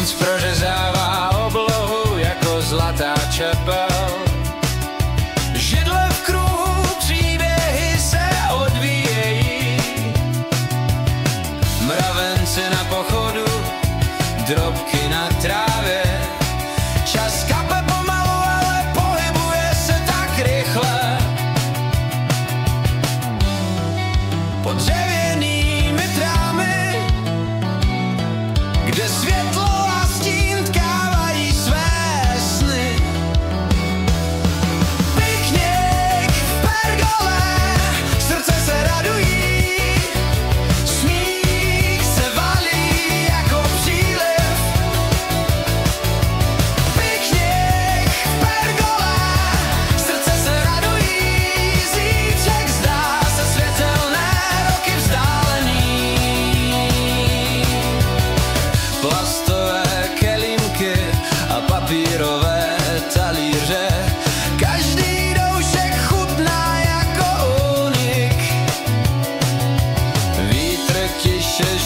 Slunc prořezává oblohu jako zlatá čepel. Židle v kruhu, příběhy se odvíjejí. Mravenci na pochodu, drobky na trávě. Čas kape pomalu, ale pohybuje se tak rychle. Pod dřevěnými trámy, kde světlo a stín tkávají své sny. Piknik v pergole, srdce se radují, smích se valí jako příliv. Piknik v pergole, srdce se radují, zítřek zdá se světelné roky vzdálený. Plastové kelímky a papírové talíře, každý doušek chutná jako unik. Vítr tiše